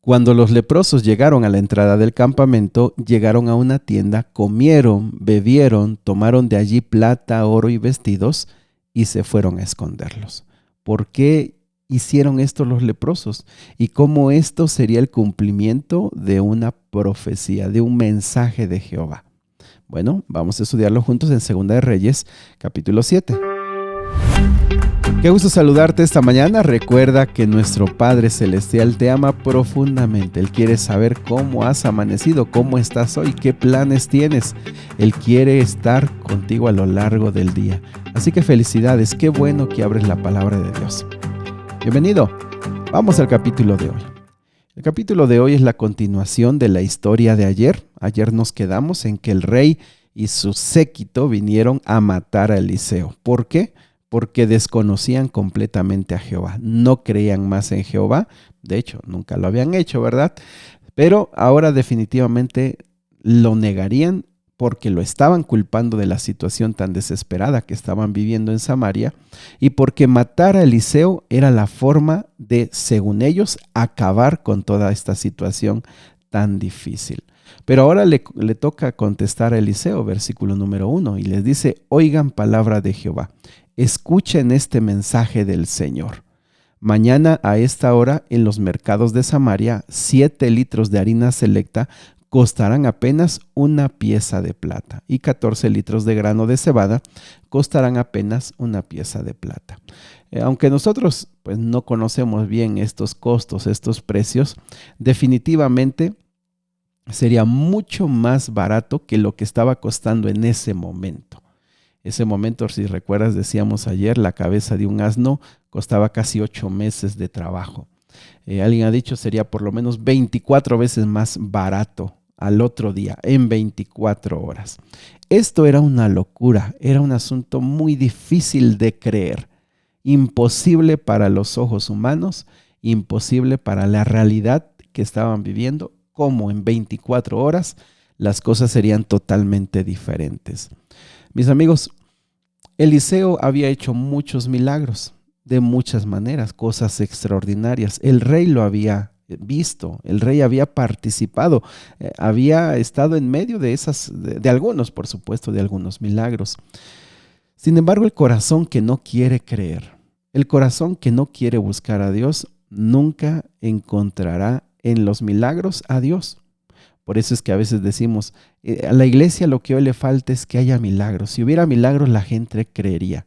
Cuando los leprosos llegaron a la entrada del campamento, llegaron a una tienda, comieron, bebieron, tomaron de allí plata, oro y vestidos y se fueron a esconderlos. ¿Por qué hicieron esto los leprosos? ¿Y cómo esto sería el cumplimiento de una profecía, de un mensaje de Jehová? Bueno, vamos a estudiarlo juntos en Segunda de Reyes, capítulo 7. Qué gusto saludarte esta mañana. Recuerda que nuestro Padre Celestial te ama profundamente. Él quiere saber cómo has amanecido, cómo estás hoy, qué planes tienes. Él quiere estar contigo a lo largo del día. Así que felicidades, qué bueno que abres la palabra de Dios. Bienvenido. Vamos al capítulo de hoy. El capítulo de hoy es la continuación de la historia de ayer. Ayer nos quedamos en que el rey y su séquito vinieron a matar a Eliseo. ¿Por qué? Porque desconocían completamente a Jehová. No creían más en Jehová. De hecho, nunca lo habían hecho, ¿verdad? Pero ahora definitivamente lo negarían porque lo estaban culpando de la situación tan desesperada que estaban viviendo en Samaria y porque matar a Eliseo era la forma de, según ellos, acabar con toda esta situación tan difícil. Pero ahora le toca contestar a Eliseo, versículo número 1, y les dice: oigan palabra de Jehová, escuchen este mensaje del Señor. Mañana a esta hora en los mercados de Samaria, 7 litros de harina selecta costarán apenas una pieza de plata y 14 litros de grano de cebada costarán apenas una pieza de plata. Aunque nosotros pues no conocemos bien estos costos, estos precios, definitivamente sería mucho más barato que lo que estaba costando en ese momento. Ese momento, si recuerdas, decíamos ayer, la cabeza de un asno costaba casi 8 meses de trabajo. Alguien ha dicho sería por lo menos 24 veces más barato al otro día, en 24 horas. Esto era una locura, era un asunto muy difícil de creer, imposible para los ojos humanos, imposible para la realidad que estaban viviendo, como en 24 horas las cosas serían totalmente diferentes. Mis amigos, Eliseo había hecho muchos milagros, de muchas maneras, cosas extraordinarias. El rey lo había visto, el rey había participado, había estado en medio de algunos, por supuesto, de algunos milagros. Sin embargo, el corazón que no quiere creer, el corazón que no quiere buscar a Dios, nunca encontrará en los milagros a Dios. Por eso es que a veces decimos, a la iglesia lo que hoy le falta es que haya milagros. Si hubiera milagros, la gente creería.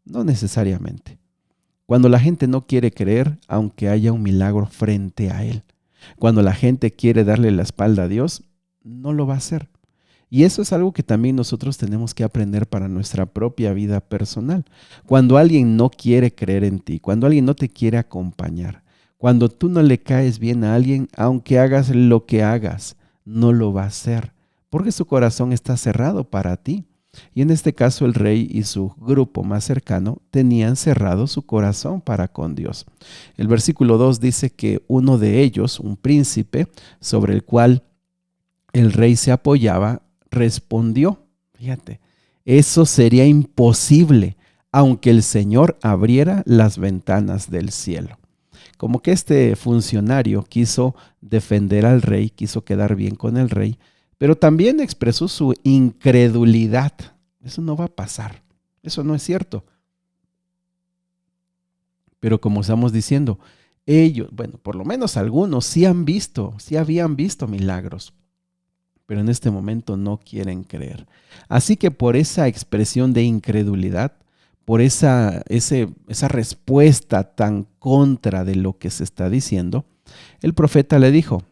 No necesariamente. Cuando la gente no quiere creer, aunque haya un milagro frente a él. Cuando la gente quiere darle la espalda a Dios, no lo va a hacer. Y eso es algo que también nosotros tenemos que aprender para nuestra propia vida personal. Cuando alguien no quiere creer en ti, cuando alguien no te quiere acompañar, cuando tú no le caes bien a alguien, aunque hagas lo que hagas, no lo va a hacer, porque su corazón está cerrado para ti. Y en este caso el rey y su grupo más cercano tenían cerrado su corazón para con Dios. El versículo 2 dice que uno de ellos, un príncipe sobre el cual el rey se apoyaba, respondió. Fíjate, eso sería imposible, aunque el Señor abriera las ventanas del cielo. Como que este funcionario quiso defender al rey, quiso quedar bien con el rey, pero también expresó su incredulidad. Eso no va a pasar, eso no es cierto. Pero como estamos diciendo, ellos, bueno, por lo menos algunos sí habían visto milagros, pero en este momento no quieren creer. Así que por esa expresión de incredulidad, por esa respuesta tan contra de lo que se está diciendo, el profeta le dijo: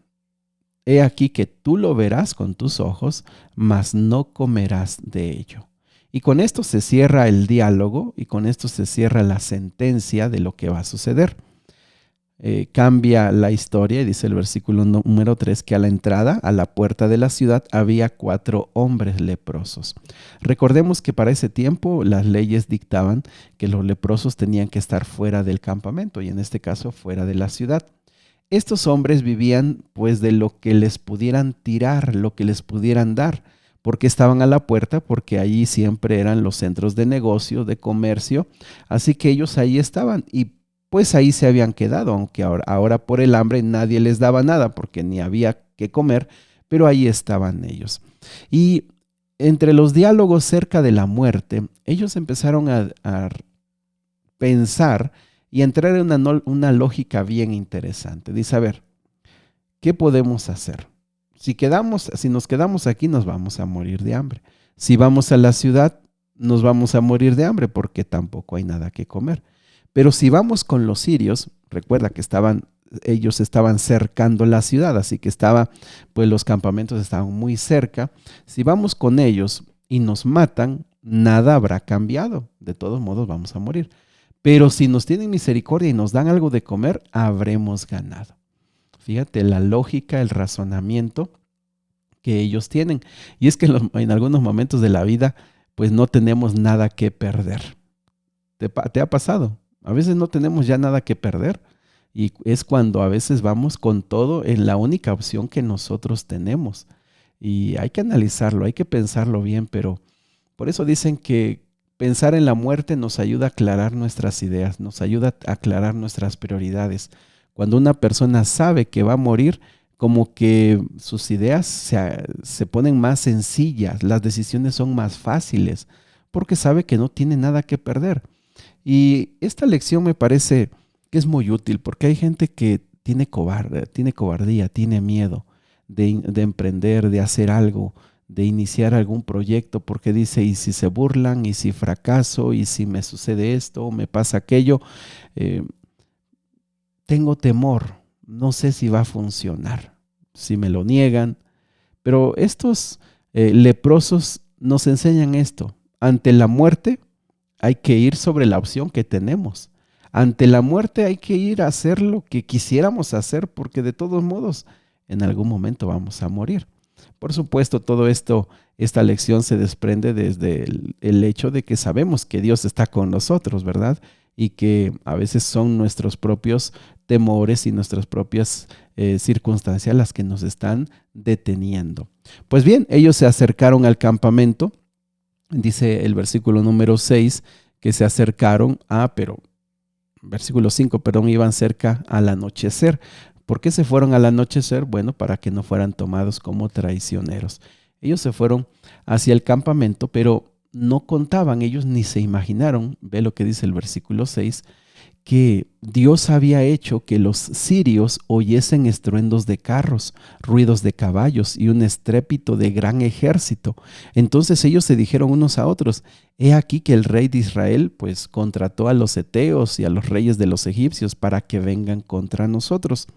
he aquí que tú lo verás con tus ojos, mas no comerás de ello. Y con esto se cierra el diálogo y con esto se cierra la sentencia de lo que va a suceder. Cambia la historia y dice el versículo número 3 que a la entrada, a la puerta de la ciudad, había 4 hombres leprosos. Recordemos que para ese tiempo las leyes dictaban que los leprosos tenían que estar fuera del campamento y en este caso fuera de la ciudad. Estos hombres vivían pues de lo que les pudieran tirar, lo que les pudieran dar, porque estaban a la puerta, porque allí siempre eran los centros de negocio, de comercio, así que ellos ahí estaban y pues ahí se habían quedado, aunque ahora por el hambre nadie les daba nada porque ni había que comer, pero ahí estaban ellos. Y entre los diálogos cerca de la muerte, ellos empezaron a pensar y entrar en una lógica bien interesante. Dice, a ver, ¿qué podemos hacer? Si nos quedamos aquí, nos vamos a morir de hambre. Si vamos a la ciudad, nos vamos a morir de hambre porque tampoco hay nada que comer. Pero si vamos con los sirios, recuerda que ellos estaban cercando la ciudad, así que pues los campamentos estaban muy cerca. Si vamos con ellos y nos matan, nada habrá cambiado. De todos modos, vamos a morir. Pero si nos tienen misericordia y nos dan algo de comer, habremos ganado. Fíjate la lógica, el razonamiento que ellos tienen. Y es que en algunos momentos de la vida, pues no tenemos nada que perder. ¿Te ha pasado? A veces no tenemos ya nada que perder. Y es cuando a veces vamos con todo en la única opción que nosotros tenemos. Y hay que analizarlo, hay que pensarlo bien, pero por eso dicen que pensar en la muerte nos ayuda a aclarar nuestras ideas, nos ayuda a aclarar nuestras prioridades. Cuando una persona sabe que va a morir, como que sus ideas se ponen más sencillas, las decisiones son más fáciles, porque sabe que no tiene nada que perder. Y esta lección me parece que es muy útil, porque hay gente que tiene cobardía, tiene miedo de emprender, de hacer algo, de iniciar algún proyecto, porque dice, y si se burlan, y si fracaso, y si me sucede esto, o me pasa aquello, tengo temor, no sé si va a funcionar, si me lo niegan. Pero estos leprosos nos enseñan esto. Ante la muerte hay que ir sobre la opción que tenemos. Ante la muerte hay que ir a hacer lo que quisiéramos hacer, porque de todos modos en algún momento vamos a morir. Por supuesto, esta lección se desprende desde el hecho de que sabemos que Dios está con nosotros, ¿verdad? Y que a veces son nuestros propios temores y nuestras propias circunstancias las que nos están deteniendo. Pues bien, ellos se acercaron al campamento, dice el versículo número 6, que se acercaron versículo 5, perdón, iban cerca al anochecer. ¿Por qué se fueron al anochecer? Bueno, para que no fueran tomados como traicioneros. Ellos se fueron hacia el campamento, pero no contaban, ellos ni se imaginaron, ve lo que dice el versículo 6, que Dios había hecho que los sirios oyesen estruendos de carros, ruidos de caballos y un estrépito de gran ejército. Entonces ellos se dijeron unos a otros, he aquí que el rey de Israel pues contrató a los heteos y a los reyes de los egipcios para que vengan contra nosotros.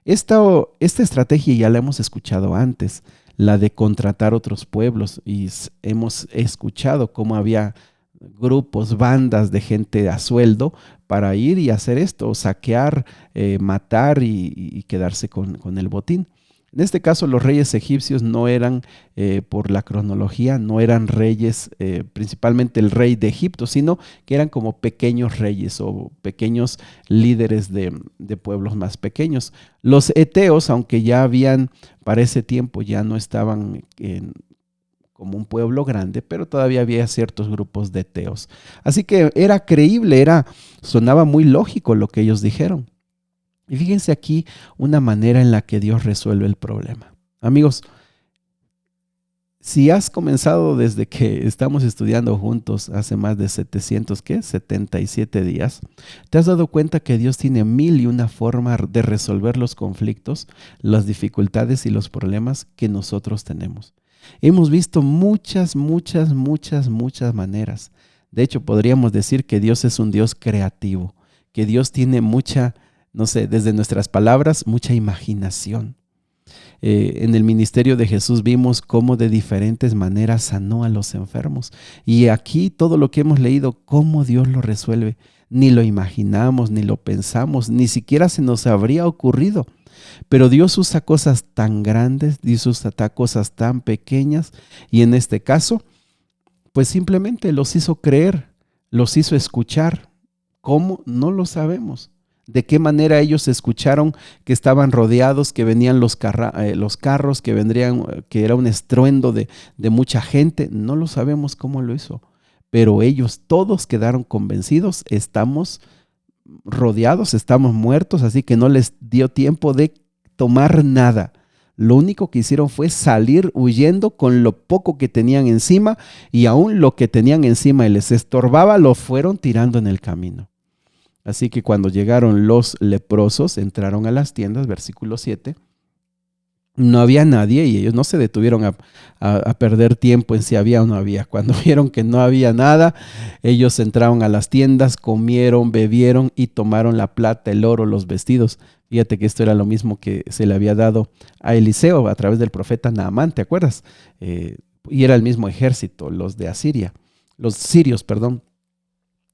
Esta estrategia ya la hemos escuchado antes, la de contratar otros pueblos, y hemos escuchado cómo había grupos, bandas de gente a sueldo para ir y hacer esto, saquear, matar y quedarse con el botín. En este caso, los reyes egipcios no eran, por la cronología, no eran reyes, principalmente el rey de Egipto, sino que eran como pequeños reyes o pequeños líderes de pueblos más pequeños. Los heteos, aunque ya habían, para ese tiempo ya no estaban como un pueblo grande, pero todavía había ciertos grupos de heteos. Así que era creíble, sonaba muy lógico lo que ellos dijeron. Y fíjense aquí una manera en la que Dios resuelve el problema. Amigos, si has comenzado desde que estamos estudiando juntos hace más de 77 días, te has dado cuenta que Dios tiene 1001 formas de resolver los conflictos, las dificultades y los problemas que nosotros tenemos. Hemos visto muchas maneras. De hecho, podríamos decir que Dios es un Dios creativo, que Dios tiene mucha, no sé, desde nuestras palabras, mucha imaginación. En el ministerio de Jesús vimos cómo de diferentes maneras sanó a los enfermos. Y aquí todo lo que hemos leído, cómo Dios lo resuelve. Ni lo imaginamos, ni lo pensamos, ni siquiera se nos habría ocurrido. Pero Dios usa cosas tan grandes, Dios usa cosas tan pequeñas, y en este caso, pues simplemente los hizo creer, los hizo escuchar. ¿Cómo? No lo sabemos. ¿De qué manera ellos escucharon que estaban rodeados, que venían los carros, que era un estruendo de mucha gente? No lo sabemos cómo lo hizo, pero ellos todos quedaron convencidos. Estamos rodeados, estamos muertos, así que no les dio tiempo de tomar nada. Lo único que hicieron fue salir huyendo con lo poco que tenían encima, y aún lo que tenían encima y les estorbaba, lo fueron tirando en el camino. Así que cuando llegaron los leprosos, entraron a las tiendas, versículo 7. No había nadie y ellos no se detuvieron a perder tiempo en si había o no había. Cuando vieron que no había nada, ellos entraron a las tiendas, comieron, bebieron y tomaron la plata, el oro, los vestidos. Fíjate que esto era lo mismo que se le había dado a Eliseo a través del profeta Naamán, ¿te acuerdas? Y era el mismo ejército, los de Asiria, los sirios, perdón.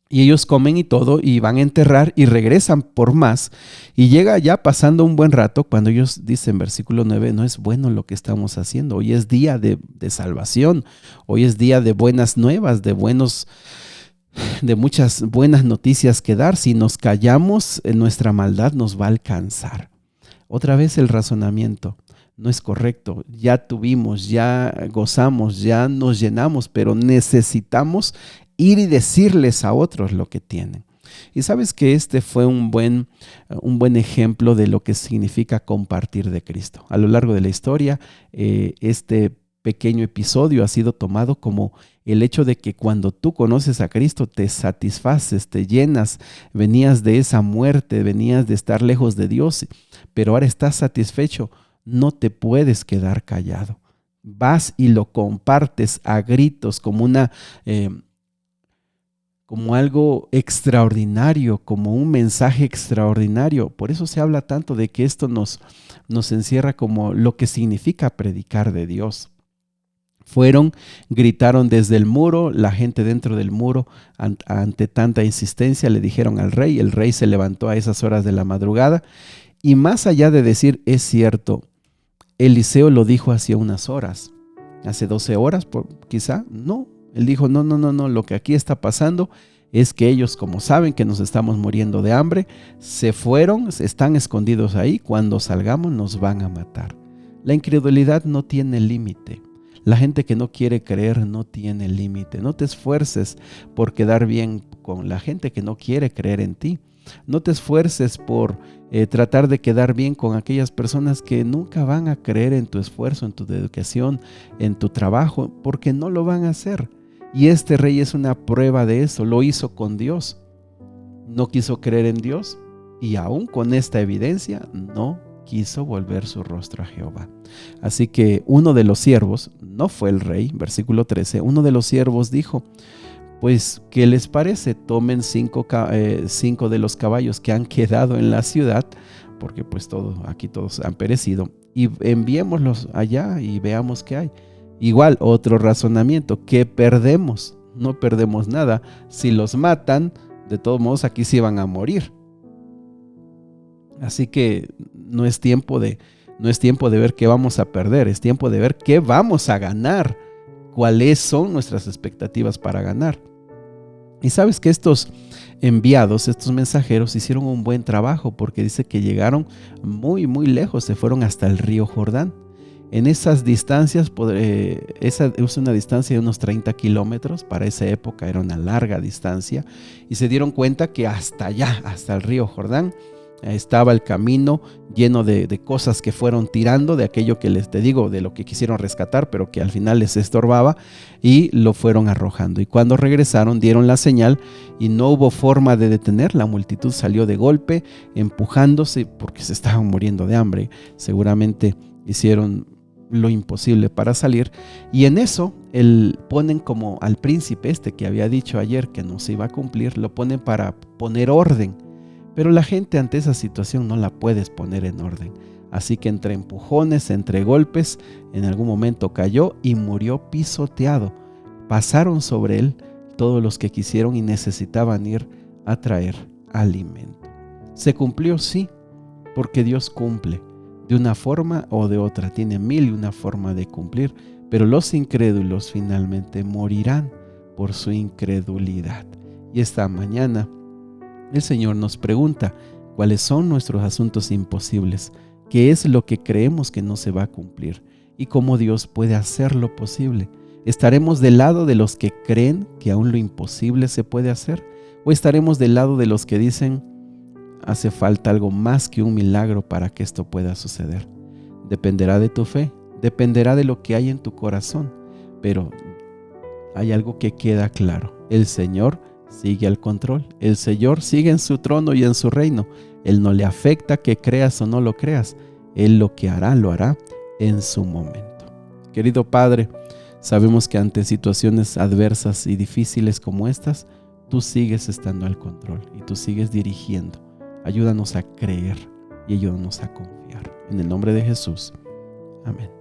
Y ellos comen y todo, y van a enterrar y regresan por más. Y llega ya pasando un buen rato cuando ellos dicen, versículo 9, no es bueno lo que estamos haciendo. Hoy es día de salvación. Hoy es día de buenas nuevas, de muchas buenas noticias que dar. Si nos callamos, nuestra maldad nos va a alcanzar. Otra vez el razonamiento. No es correcto. Ya tuvimos, ya gozamos, ya nos llenamos, pero necesitamos ir y decirles a otros lo que tienen. Y sabes que este fue un buen ejemplo de lo que significa compartir de Cristo. A lo largo de la historia, este pequeño episodio ha sido tomado como el hecho de que cuando tú conoces a Cristo te satisfaces, te llenas, venías de esa muerte, venías de estar lejos de Dios, pero ahora estás satisfecho, no te puedes quedar callado. Vas y lo compartes a gritos como algo extraordinario, como un mensaje extraordinario. Por eso se habla tanto de que esto nos encierra como lo que significa predicar de Dios. Fueron, gritaron desde el muro, la gente dentro del muro, ante tanta insistencia, le dijeron al rey. El rey se levantó a esas horas de la madrugada, y más allá de decir, es cierto, Eliseo lo dijo hace unas horas, hace 12 horas, quizá, no. Él dijo, no, lo que aquí está pasando es que ellos, como saben que nos estamos muriendo de hambre, se fueron, están escondidos ahí, cuando salgamos nos van a matar. La incredulidad no tiene límite. La gente que no quiere creer no tiene límite. No te esfuerces por quedar bien con la gente que no quiere creer en ti. No te esfuerces por tratar de quedar bien con aquellas personas que nunca van a creer en tu esfuerzo, en tu dedicación, en tu trabajo, porque no lo van a hacer. Y este rey es una prueba de eso. Lo hizo con Dios. No quiso creer en Dios, y aún con esta evidencia no quiso volver su rostro a Jehová. Así que uno de los siervos, no fue el rey, versículo 13, uno de los siervos dijo, pues, ¿qué les parece? Tomen 5 de los caballos que han quedado en la ciudad, porque pues aquí todos han perecido, y enviémoslos allá y veamos qué hay. Igual, otro razonamiento, ¿qué perdemos? No perdemos nada. Si los matan, de todos modos aquí sí van a morir. Así que no es tiempo de ver qué vamos a perder, es tiempo de ver qué vamos a ganar, cuáles son nuestras expectativas para ganar. Y sabes que estos enviados, estos mensajeros hicieron un buen trabajo, porque dice que llegaron muy, muy lejos, se fueron hasta el río Jordán. En esas distancias, esa es una distancia de unos 30 kilómetros, para esa época era una larga distancia, y se dieron cuenta que hasta allá, hasta el río Jordán, estaba el camino lleno de cosas que fueron tirando, de aquello que te digo, de lo que quisieron rescatar, pero que al final les estorbaba, y lo fueron arrojando. Y cuando regresaron, dieron la señal y no hubo forma de detener. La multitud salió de golpe, empujándose, porque se estaban muriendo de hambre. Seguramente hicieron lo imposible para salir, y en eso ponen como al príncipe que había dicho ayer que no se iba a cumplir, lo ponen para poner orden. Pero la gente ante esa situación no la puedes poner en orden. Así que entre empujones, entre golpes, en algún momento cayó y murió pisoteado. Pasaron sobre él todos los que quisieron y necesitaban ir a traer alimento. Se cumplió, sí, porque Dios cumple de una forma o de otra. Tiene 1001 forma de cumplir, pero los incrédulos finalmente morirán por su incredulidad. Y esta mañana el Señor nos pregunta, ¿cuáles son nuestros asuntos imposibles? ¿Qué es lo que creemos que no se va a cumplir? ¿Y cómo Dios puede hacerlo posible? ¿Estaremos del lado de los que creen que aún lo imposible se puede hacer? ¿O estaremos del lado de los que dicen, hace falta algo más que un milagro para que esto pueda suceder. Dependerá de tu fe, dependerá de lo que hay en tu corazón, pero hay algo que queda claro: el Señor sigue al control, el Señor sigue en su trono y en su reino. Él no le afecta que creas o no lo creas, Él lo que hará, lo hará en su momento. Querido Padre, sabemos que ante situaciones adversas y difíciles como estas, tú sigues estando al control y tú sigues dirigiendo. Ayúdanos a creer y ayúdanos a confiar. En el nombre de Jesús. Amén.